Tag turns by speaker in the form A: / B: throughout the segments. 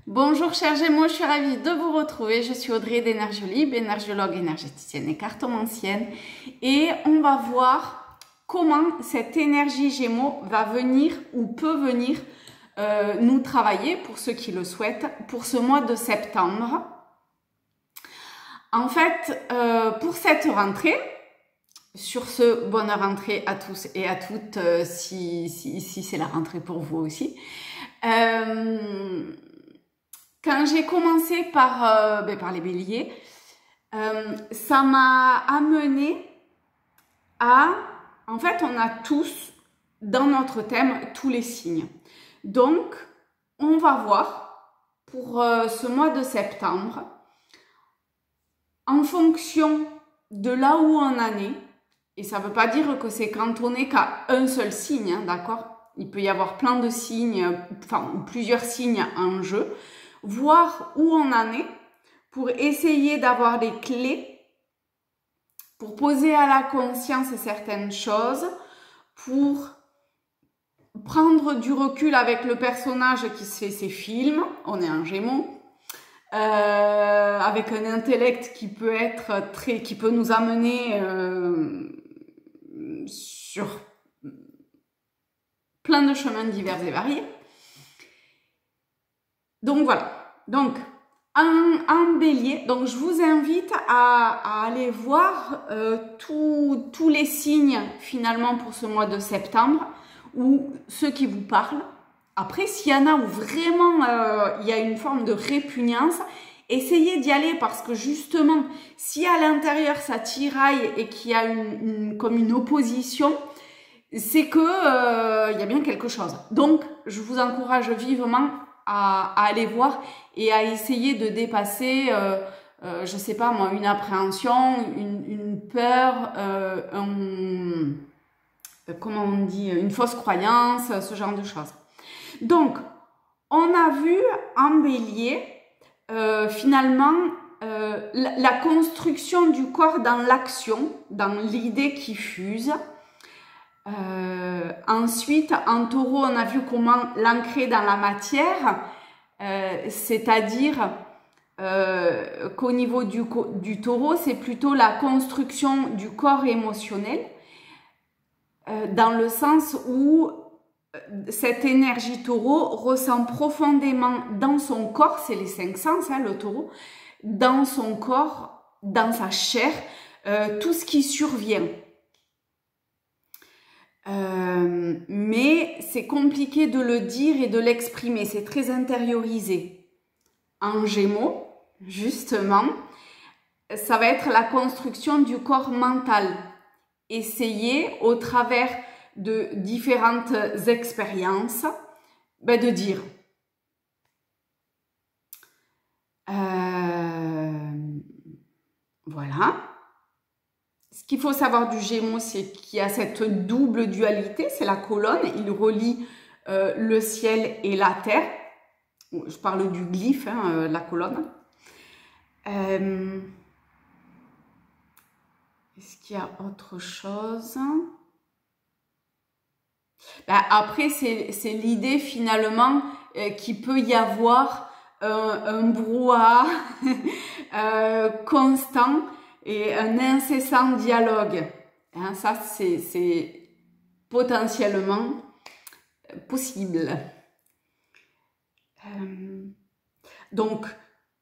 A: Bonjour chers Gémeaux, je suis ravie de vous retrouver. Je suis Audrey d'Énergie Libre, énergiologue, énergéticienne et cartomancienne. Et on va voir comment cette énergie Gémeaux va venir ou peut venir nous travailler, pour ceux qui le souhaitent, pour ce mois de septembre. En fait, pour cette rentrée, sur ce, bonne rentrée à tous et à toutes, si c'est la rentrée pour vous aussi. Quand j'ai commencé par les béliers, ça m'a amené à... En fait, on a tous, dans notre thème, tous les signes. Donc, on va voir, pour ce mois de septembre, en fonction de là où on en est, et ça ne veut pas dire que c'est cantonné qu'à un seul signe, hein, d'accord? Il peut y avoir plein de signes, enfin plusieurs signes en jeu, voir où on en est pour essayer d'avoir les clés, pour poser à la conscience certaines choses, pour prendre du recul avec le personnage qui se fait ses films, on est un Gémeaux, avec un intellect qui peut être qui peut nous amener sur plein de chemins divers et variés. Donc voilà, donc en bélier, donc je vous invite à aller voir tous les signes finalement pour ce mois de septembre, ou ceux qui vous parlent. Après, s'il y en a où vraiment il y a une forme de répugnance, essayez d'y aller, parce que justement, si à l'intérieur ça tiraille et qu'il y a comme une opposition, c'est que y a bien quelque chose. Donc, je vous encourage vivement à aller voir et à essayer de dépasser, je sais pas moi, une appréhension, une peur, comment on dit, une fausse croyance, ce genre de choses. Donc, on a vu en bélier, finalement, la construction du corps dans l'action, dans l'idée qui fuse. Ensuite, en taureau, on a vu comment l'ancrer dans la matière, c'est-à-dire qu'au niveau du taureau, c'est plutôt la construction du corps émotionnel, dans le sens où cette énergie taureau ressent profondément dans son corps, c'est les 5 sens, hein, le taureau, dans son corps, dans sa chair, tout ce qui survient. Mais c'est compliqué de le dire et de l'exprimer, c'est très intériorisé. En Gémeaux, justement, ça va être la construction du corps mental. Essayez, au travers de différentes expériences, de dire voilà. Ce qu'il faut savoir du Gémeaux, c'est qu'il y a cette double dualité, c'est la colonne, il relie le ciel et la terre. Je parle du glyphe, hein, la colonne. Est-ce qu'il y a autre chose? Après, c'est l'idée finalement qu'il peut y avoir un brouhaha constant et un incessant dialogue. Hein, ça, c'est potentiellement possible. Donc,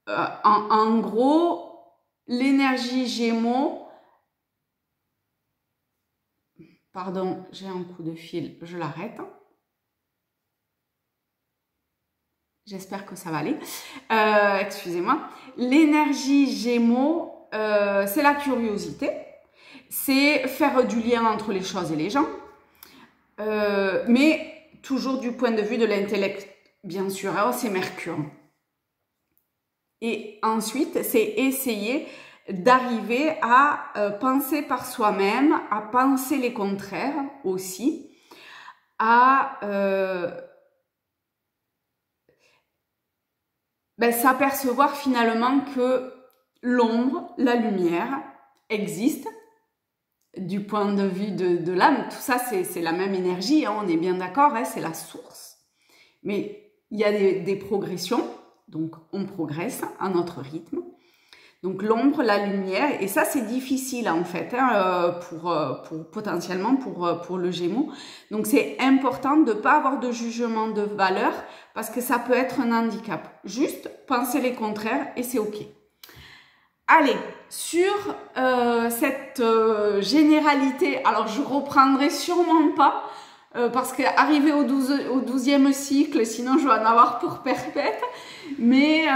A: en gros, l'énergie Gémeaux... Pardon, j'ai un coup de fil, je l'arrête. J'espère que ça va aller. Excusez-moi. L'énergie Gémeaux, c'est la curiosité. C'est faire du lien entre les choses et les gens. Mais toujours du point de vue de l'intellect, bien sûr. Alors, c'est Mercure. Et ensuite, c'est essayer d'arriver à penser par soi-même, à penser les contraires aussi, à s'apercevoir finalement que l'ombre, la lumière existe du point de vue de l'âme. Tout ça, c'est la même énergie, hein, on est bien d'accord, hein, c'est la source. Mais il y a des progressions, Donc, on progresse à notre rythme. Donc, l'ombre, la lumière, et ça, c'est difficile en fait, hein, potentiellement pour le Gémeaux. Donc, c'est important de ne pas avoir de jugement de valeur parce que ça peut être un handicap. Juste penser les contraires et c'est OK. Allez, sur cette généralité, alors je reprendrai sûrement pas parce qu'arriver au 12e cycle, sinon je vais en avoir pour perpète. Mais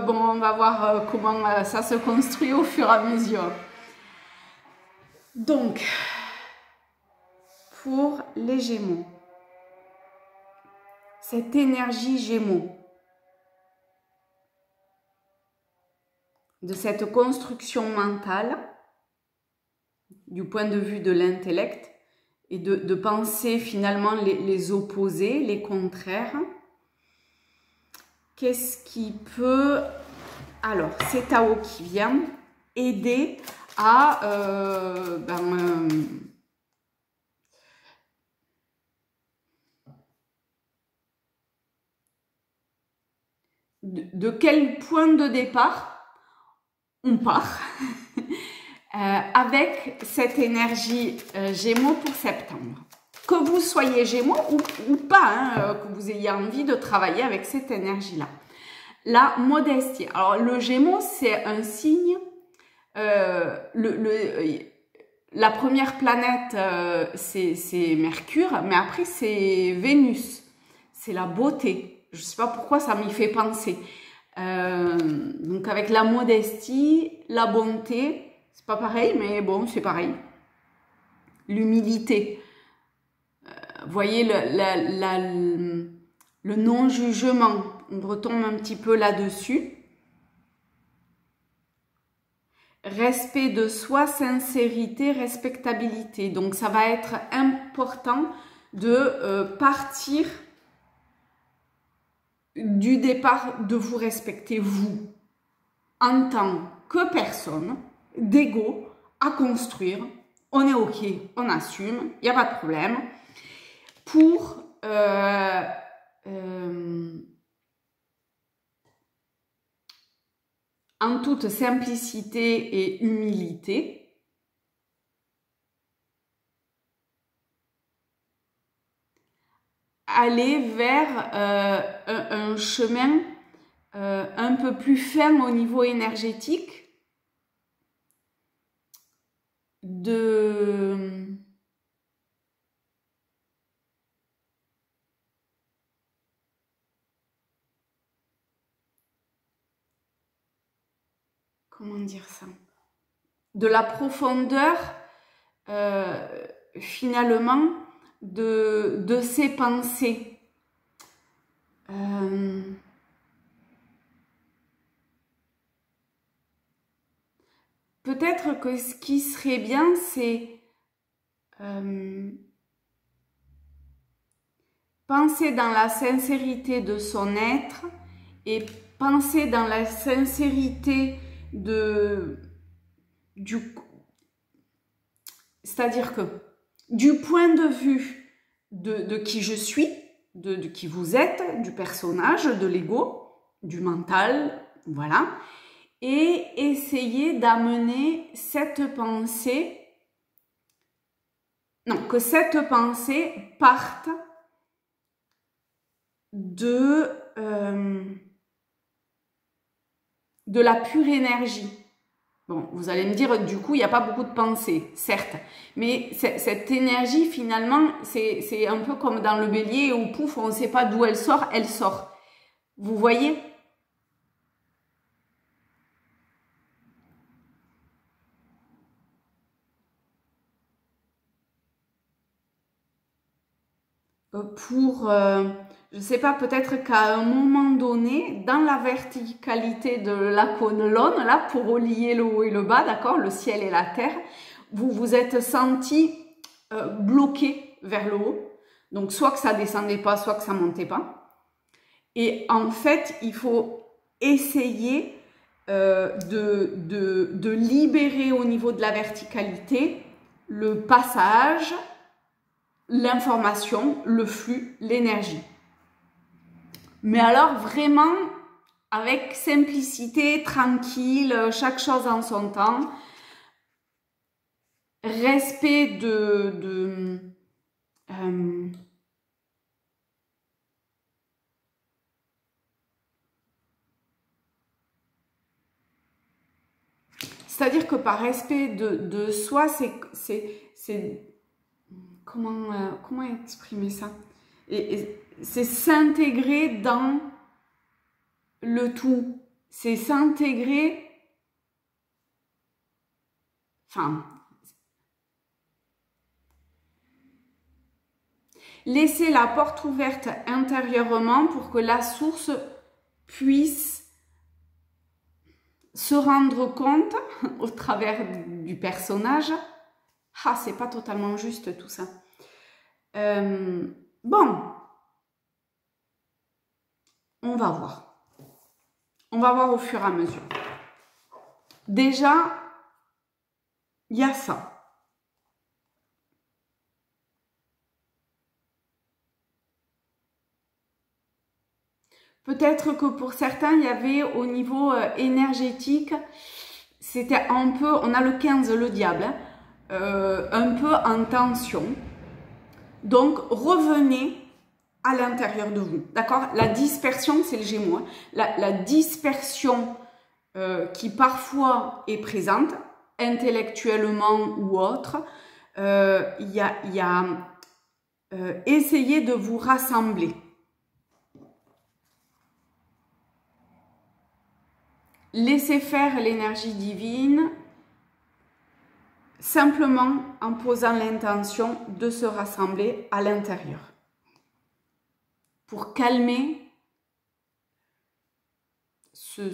A: bon, on va voir comment ça se construit au fur et à mesure. Donc, pour les Gémeaux, cette énergie Gémeaux, de cette construction mentale, du point de vue de l'intellect, et de penser finalement les opposés, les contraires. Qu'est-ce qui peut... Alors, c'est Tao qui vient aider à... de quel point de départ on part avec cette énergie Gémeaux pour septembre. Que vous soyez Gémeaux ou pas, hein, que vous ayez envie de travailler avec cette énergie-là. La modestie. Alors, le Gémeaux, c'est un signe. La première planète, c'est Mercure, mais après, c'est Vénus. C'est la beauté. Je ne sais pas pourquoi ça m'y fait penser. Donc, avec la modestie, la bonté, c'est pas pareil, mais bon, c'est pareil. L'humilité. Vous voyez, le non-jugement, on retombe un petit peu là-dessus. Respect de soi, sincérité, respectabilité. Donc, ça va être important de partir du départ, de vous respecter, vous, en tant que personne, d'ego, à construire. On est OK, on assume, il n'y a pas de problème. Pour en toute simplicité et humilité, aller vers un chemin un peu plus fin au niveau énergétique de... Comment dire ça? De la profondeur, finalement, de ses pensées. Peut-être que ce qui serait bien, c'est penser dans la sincérité de son être et penser dans la sincérité c'est-à-dire que du point de vue de qui je suis, de qui vous êtes, du personnage, de l'ego, du mental, voilà, et essayer d'amener cette pensée, non, que cette pensée parte de la pure énergie. Bon, vous allez me dire, du coup, il n'y a pas beaucoup de pensée, certes. Mais cette énergie, finalement, c'est un peu comme dans le bélier où, pouf, on ne sait pas d'où elle sort, elle sort. Vous voyez ? Je ne sais pas, peut-être qu'à un moment donné, dans la verticalité de la colonne, là, pour relier le haut et le bas, d'accord, le ciel et la terre, vous vous êtes senti bloqué vers le haut. Donc, soit que ça descendait pas, soit que ça montait pas. Et en fait, il faut essayer de libérer au niveau de la verticalité le passage, l'information, le flux, l'énergie. Mais alors vraiment avec simplicité, tranquille, chaque chose en son temps. Respect c'est-à-dire que par respect de soi, c'est comment exprimer ça? Et c'est s'intégrer dans le tout. C'est s'intégrer, enfin, laisser la porte ouverte intérieurement pour que la source puisse se rendre compte au travers du personnage. Ah, c'est pas totalement juste tout ça. Bon, on va voir. On va voir au fur et à mesure. Déjà, il y a ça. Peut-être que pour certains, il y avait au niveau énergétique, c'était un peu, on a le 15, le diable, hein, un peu en tension. Donc, revenez à l'intérieur de vous, d'accord? La dispersion, c'est le Gémeaux, hein. La dispersion qui parfois est présente, intellectuellement ou autre, il y a essayez de vous rassembler. Laissez faire l'énergie divine, simplement en posant l'intention de se rassembler à l'intérieur. Pour calmer ce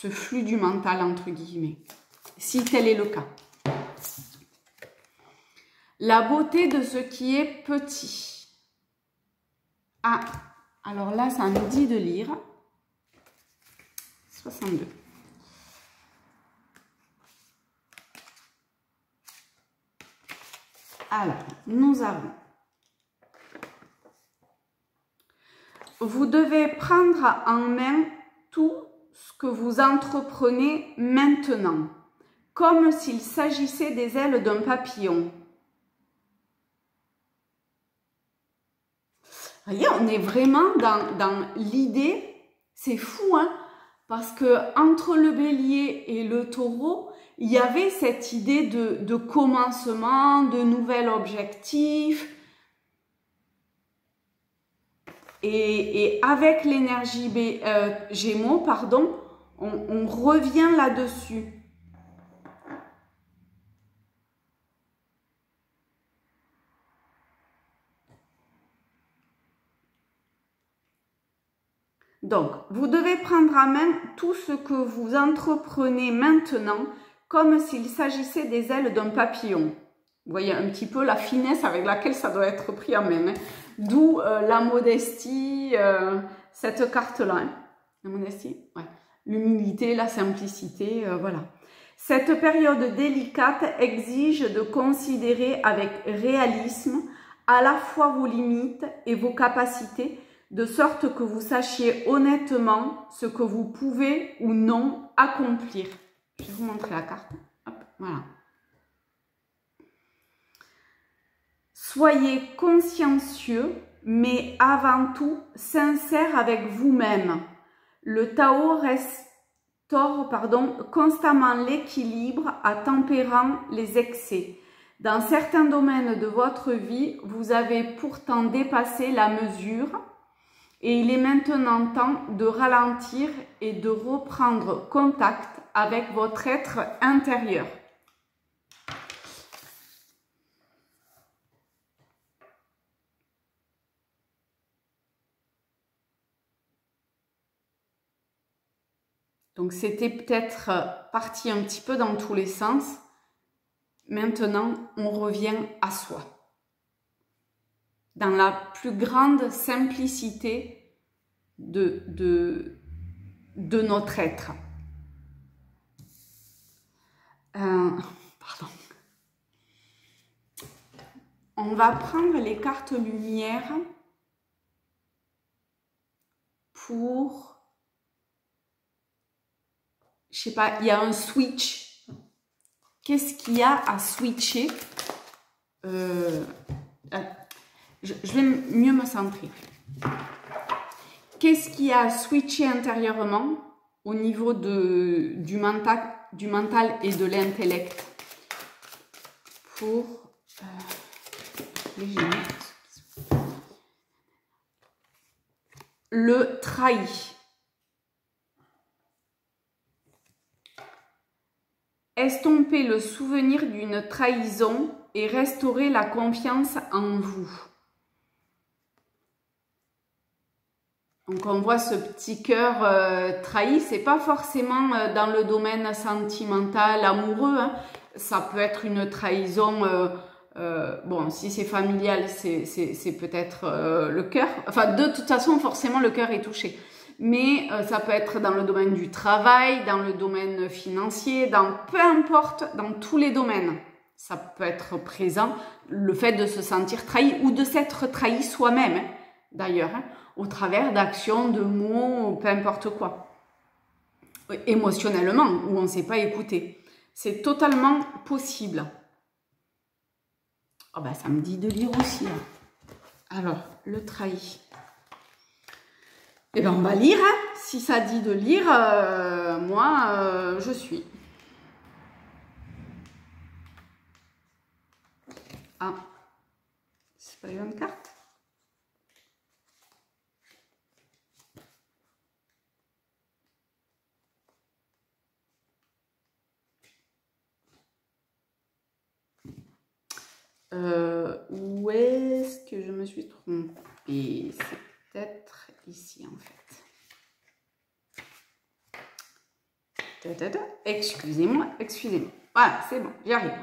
A: flux du mental, entre guillemets, si tel est le cas. La beauté de ce qui est petit. Ah, alors là, ça me dit de lire. 62. Alors, nous avons. Vous devez prendre en main tout ce que vous entreprenez maintenant, comme s'il s'agissait des ailes d'un papillon. Voyez, on est vraiment dans l'idée, c'est fou, hein, parce que entre le bélier et le taureau, il y avait cette idée de commencement, de nouvel objectif. Et avec l'énergie Gémeaux, pardon, on revient là-dessus. Donc, vous devez prendre à main tout ce que vous entreprenez maintenant, comme s'il s'agissait des ailes d'un papillon. Vous voyez un petit peu la finesse avec laquelle ça doit être pris en main, hein. D'où la modestie, cette carte-là. Hein. La modestie, ouais. L'humilité, la simplicité, voilà. Cette période délicate exige de considérer avec réalisme à la fois vos limites et vos capacités, de sorte que vous sachiez honnêtement ce que vous pouvez ou non accomplir. Je vais vous montrer la carte. Hop, voilà. Soyez consciencieux, mais avant tout sincère avec vous-même. Le Tao restaure constamment l'équilibre en tempérant les excès. Dans certains domaines de votre vie, vous avez pourtant dépassé la mesure et il est maintenant temps de ralentir et de reprendre contact avec votre être intérieur. Donc, c'était peut-être parti un petit peu dans tous les sens. Maintenant, on revient à soi. Dans la plus grande simplicité de notre être. Pardon. On va prendre les cartes lumière pour sais pas, il y a un switch. Qu'est-ce qu'il y a à switcher? Je vais mieux me centrer. Qu'est-ce qu'il y a à switcher intérieurement au niveau du mental et de l'intellect pour les génies. Le trahi. Estomper le souvenir d'une trahison et restaurer la confiance en vous. Donc on voit ce petit cœur trahi, c'est pas forcément dans le domaine sentimental, amoureux, hein. Ça peut être une trahison, bon si c'est familial, c'est peut-être le cœur, enfin de toute façon forcément le cœur est touché. Mais ça peut être dans le domaine du travail, dans le domaine financier, peu importe, dans tous les domaines. Ça peut être présent, le fait de se sentir trahi ou de s'être trahi soi-même, hein, d'ailleurs, hein, au travers d'actions, de mots, peu importe quoi. Émotionnellement, où on ne s'est pas écouté. C'est totalement possible. Oh ben, ça me dit de lire aussi. Hein. Alors, le trahi. Eh bien, on va lire. Hein. Si ça dit de lire, moi, je suis. Ah, c'est pas les bonnes cartes. Où est-ce que je me suis trompée? C'est peut-être ici, en fait. Excusez-moi. Voilà, c'est bon, j'y arrive.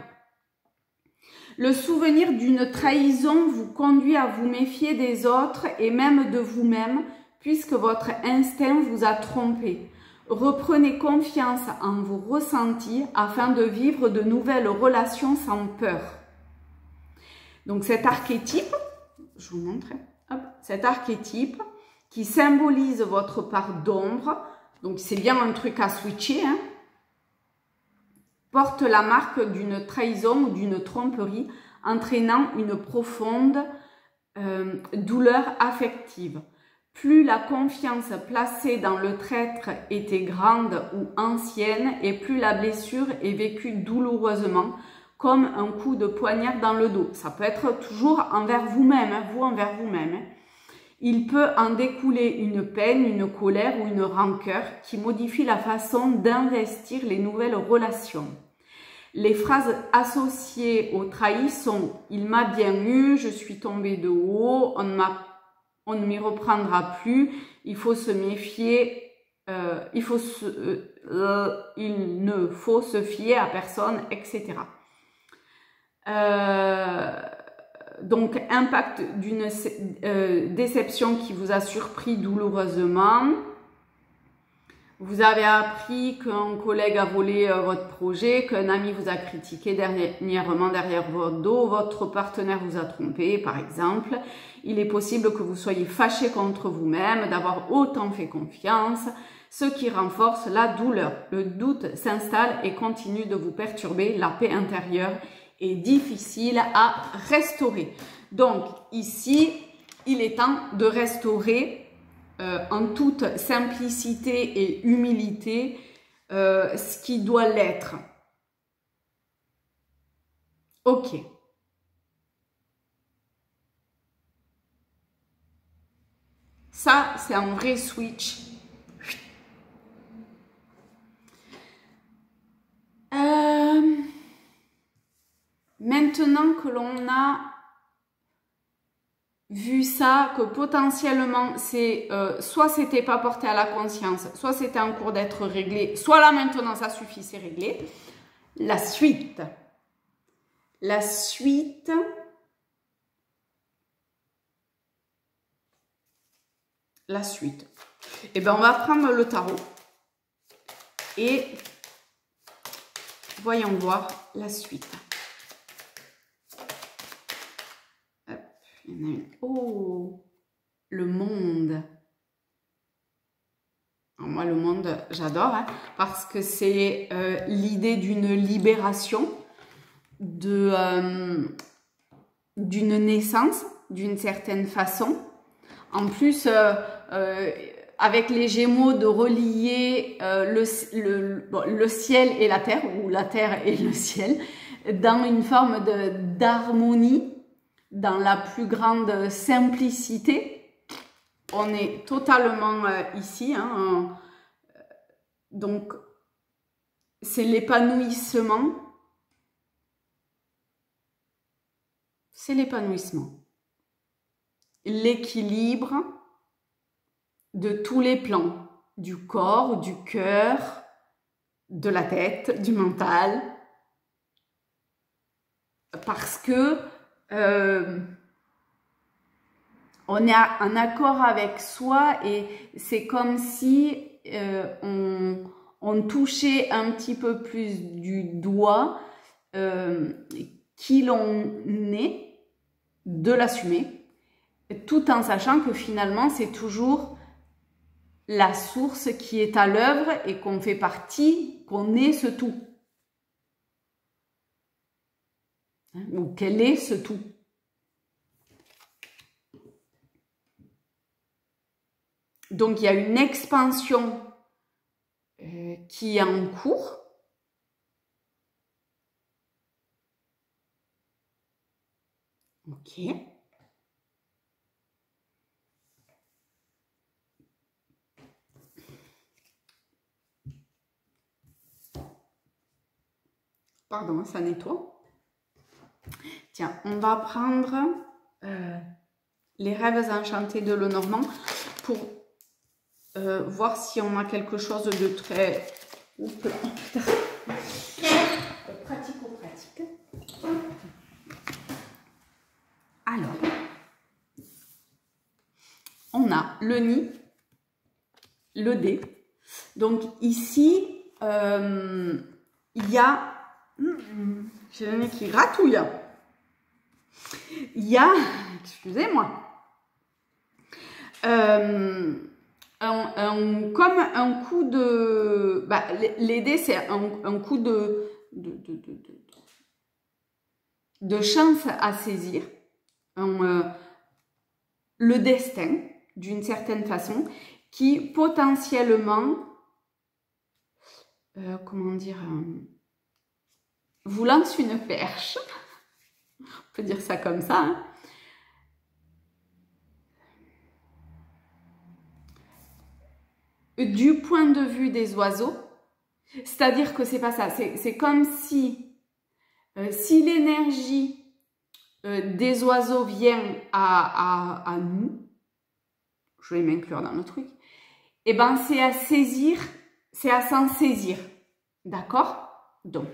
A: Le souvenir d'une trahison vous conduit à vous méfier des autres et même de vous-même, puisque votre instinct vous a trompé. Reprenez confiance en vos ressentis afin de vivre de nouvelles relations sans peur. Donc cet archétype, je vous montre, hop, cet archétype qui symbolise votre part d'ombre, donc c'est bien un truc à switcher, hein, porte la marque d'une trahison ou d'une tromperie entraînant une profonde douleur affective. Plus la confiance placée dans le traître était grande ou ancienne et plus la blessure est vécue douloureusement comme un coup de poignard dans le dos. Ça peut être toujours envers vous-même, hein, vous envers vous-même. Hein. Il peut en découler une peine, une colère ou une rancœur qui modifie la façon d'investir les nouvelles relations. Les phrases associées au trahi sont « il m'a bien eu »,« je suis tombée de haut »,« on ne m'y reprendra plus »,« il faut se méfier »,« il ne faut se fier à personne », etc. Donc, impact d'une déception qui vous a surpris douloureusement. Vous avez appris qu'un collègue a volé votre projet, qu'un ami vous a critiqué dernièrement derrière votre dos, votre partenaire vous a trompé, par exemple. Il est possible que vous soyez fâché contre vous-même, d'avoir autant fait confiance, ce qui renforce la douleur. Le doute s'installe et continue de vous perturber. La paix intérieure est difficile à restaurer. Donc, ici, il est temps de restaurer en toute simplicité et humilité ce qui doit l'être. Ok. Ça, c'est un vrai switch. Maintenant que l'on a vu ça, que potentiellement c'est soit c'était pas porté à la conscience, soit c'était en cours d'être réglé, soit là maintenant ça suffit, c'est réglé. La suite. La suite. La suite. Eh bien, on va prendre le tarot et voyons voir la suite. Hop, il y en a une. Oh, le monde. Alors moi, le monde, j'adore, hein, parce que c'est l'idée d'une libération, d'une naissance, d'une certaine façon. En plus, avec les Gémeaux, de relier le ciel et la terre, ou la terre et le ciel, dans une forme d'harmonie, dans la plus grande simplicité. On est totalement ici, hein, donc c'est l'épanouissement, c'est l'épanouissement, l'équilibre de tous les plans, du corps, du cœur, de la tête, du mental, parce que on est en accord avec soi et c'est comme si on touchait un petit peu plus du doigt qui l'on est, de l'assumer, tout en sachant que finalement c'est toujours la source qui est à l'œuvre et qu'on fait partie, qu'on est ce tout. Ou quel est ce tout. Donc, il y a une expansion qui est en cours. Ok. Pardon, ça nettoie. Tiens, on va prendre les rêves enchantés de Lenormand pour voir si on a quelque chose de très pratico-pratique. Alors, on a le nid, le dé. Donc ici, il y a... J'ai le nez qui gratouille. Il y a... Excusez-moi. Comme un coup de... Bah, les dés, c'est un coup de chance à saisir. Le destin, d'une certaine façon, qui potentiellement, comment dire, vous lance une perche. On peut dire ça comme ça, hein. Du point de vue des oiseaux, c'est-à-dire que c'est pas ça, c'est comme si l'énergie des oiseaux vient à nous, je vais m'inclure dans le truc, et ben c'est à saisir, c'est à s'en saisir, d'accord? Donc,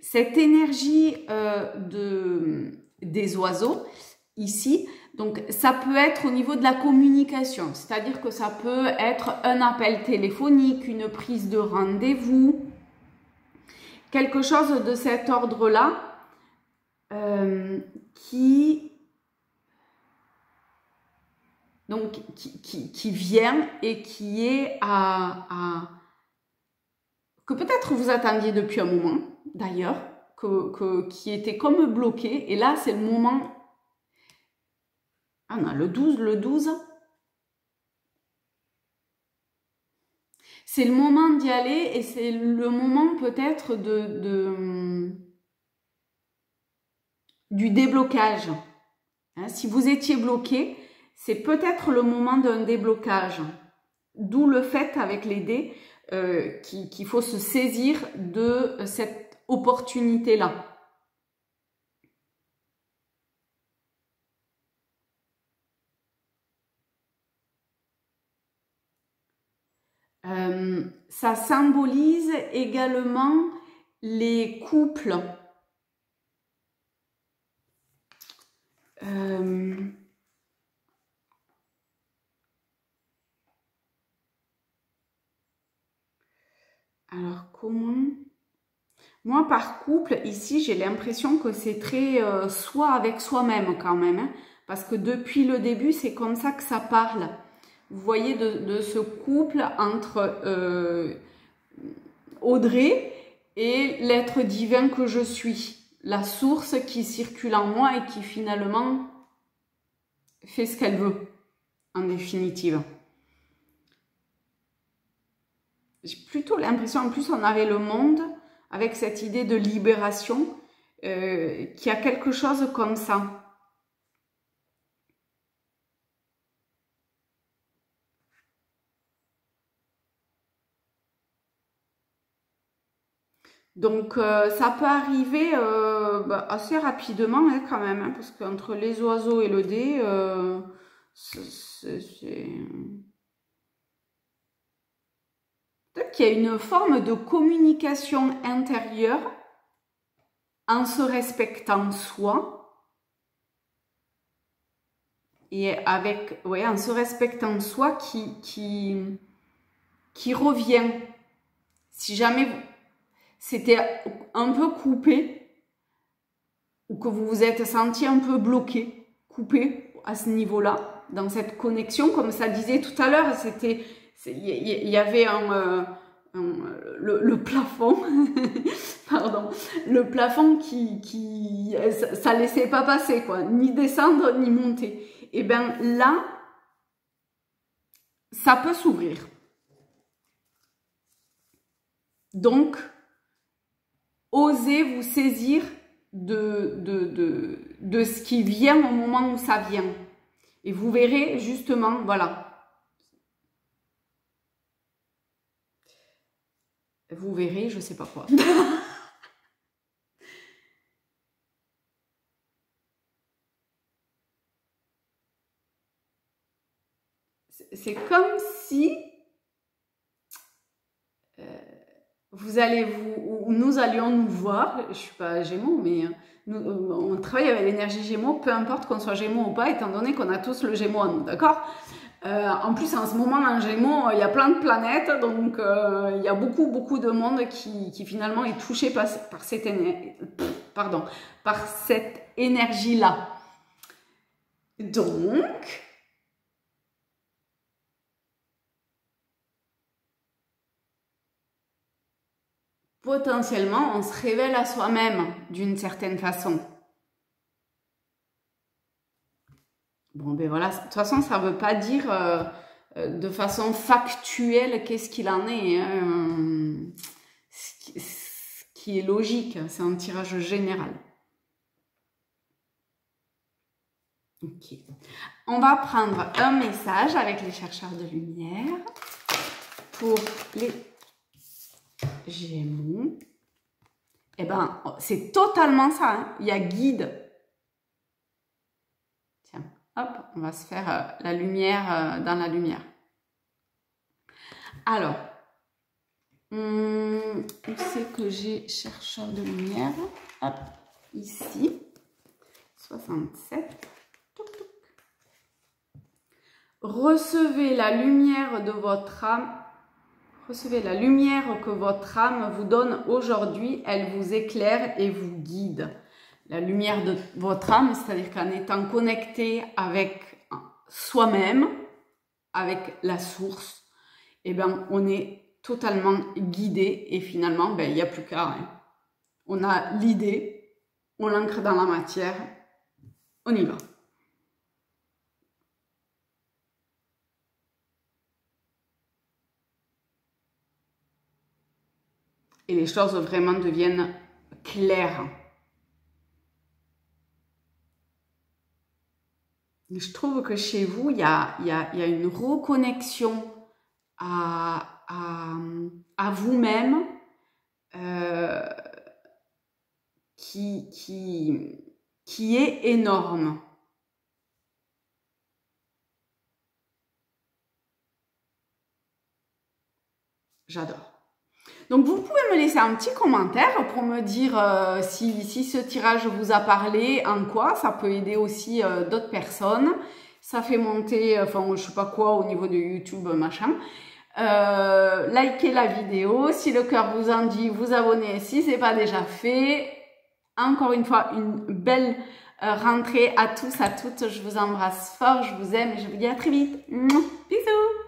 A: cette énergie des oiseaux, ici, donc ça peut être au niveau de la communication, c'est-à-dire que ça peut être un appel téléphonique, une prise de rendez-vous, quelque chose de cet ordre-là qui vient et qui est que peut-être vous attendiez depuis un moment, d'ailleurs, qui était comme bloqué, et là c'est le moment. Ah non, le 12, c'est le moment d'y aller et c'est le moment peut-être du déblocage. Hein, si vous étiez bloqué, c'est peut-être le moment d'un déblocage. D'où le fait avec les dés qu'il faut se saisir de cette opportunité-là. Ça symbolise également les couples. Alors, comment? Moi, par couple, ici, j'ai l'impression que c'est très soi avec soi-même quand même. Hein, parce que depuis le début, c'est comme ça que ça parle. vous voyez, de ce couple entre Audrey et l'être divin que je suis, la source qui circule en moi et qui finalement fait ce qu'elle veut, en définitive. J'ai plutôt l'impression, en plus on avait le monde avec cette idée de libération, qu'il y a quelque chose comme ça. Donc, ça peut arriver assez rapidement hein, quand même, hein, parce qu'entre les oiseaux et le dé, peut-être qu'il y a une forme de communication intérieure en se respectant soi et avec, ouais, en se respectant soi qui revient. Si jamais c'était un peu coupé ou que vous vous êtes senti un peu bloqué, coupé à ce niveau-là, dans cette connexion, comme ça disait tout à l'heure, il y avait le plafond, pardon, le plafond ça laissait pas passer, quoi, ni descendre ni monter. Et bien là, ça peut s'ouvrir. Donc, osez vous saisir de ce qui vient au moment où ça vient. Et vous verrez justement, voilà. Vous verrez, je sais pas quoi. C'est comme si nous allions nous voir, je suis pas Gémeaux, mais on travaille avec l'énergie Gémeaux, peu importe qu'on soit Gémeaux ou pas, étant donné qu'on a tous le Gémeaux en nous, d'accord? En plus, en ce moment, en Gémeaux, il y a plein de planètes, donc il y a beaucoup de monde qui finalement est touché par cette énergie-là. Donc, potentiellement, on se révèle à soi-même d'une certaine façon. Bon, ben voilà, de toute façon, ça ne veut pas dire de façon factuelle qu'est-ce qu'il en est. Hein. Ce qui est logique, c'est un tirage général. Ok. On va prendre un message avec les chercheurs de lumière pour les Gémeaux. Eh ben, c'est totalement ça. Hein. Il y a guide. Tiens, hop, on va se faire la lumière dans la lumière. Alors, où c'est que j'ai chercheur de lumière? Hop, ici. 67. Touc, touc. Recevez la lumière de votre âme. Recevez la lumière que votre âme vous donne aujourd'hui. Elle vous éclaire et vous guide. La lumière de votre âme, c'est-à-dire qu'en étant connecté avec soi-même, avec la source, eh ben, on est totalement guidé et finalement, ben, il n'y a plus qu'à. Hein. On a l'idée, on l'ancre dans la matière, on y va. Et les choses vraiment deviennent claires. Je trouve que chez vous, il y a une reconnexion à vous-même qui est énorme. J'adore. Donc, vous pouvez me laisser un petit commentaire pour me dire si ce tirage vous a parlé, en quoi. Ça peut aider aussi d'autres personnes. Ça fait monter, enfin, je sais pas quoi, au niveau de YouTube, machin. Likez la vidéo. Si le cœur vous en dit, vous abonnez si ce n'est pas déjà fait. Encore une fois, une belle rentrée à tous, à toutes. Je vous embrasse fort, je vous aime et je vous dis à très vite. Bisous.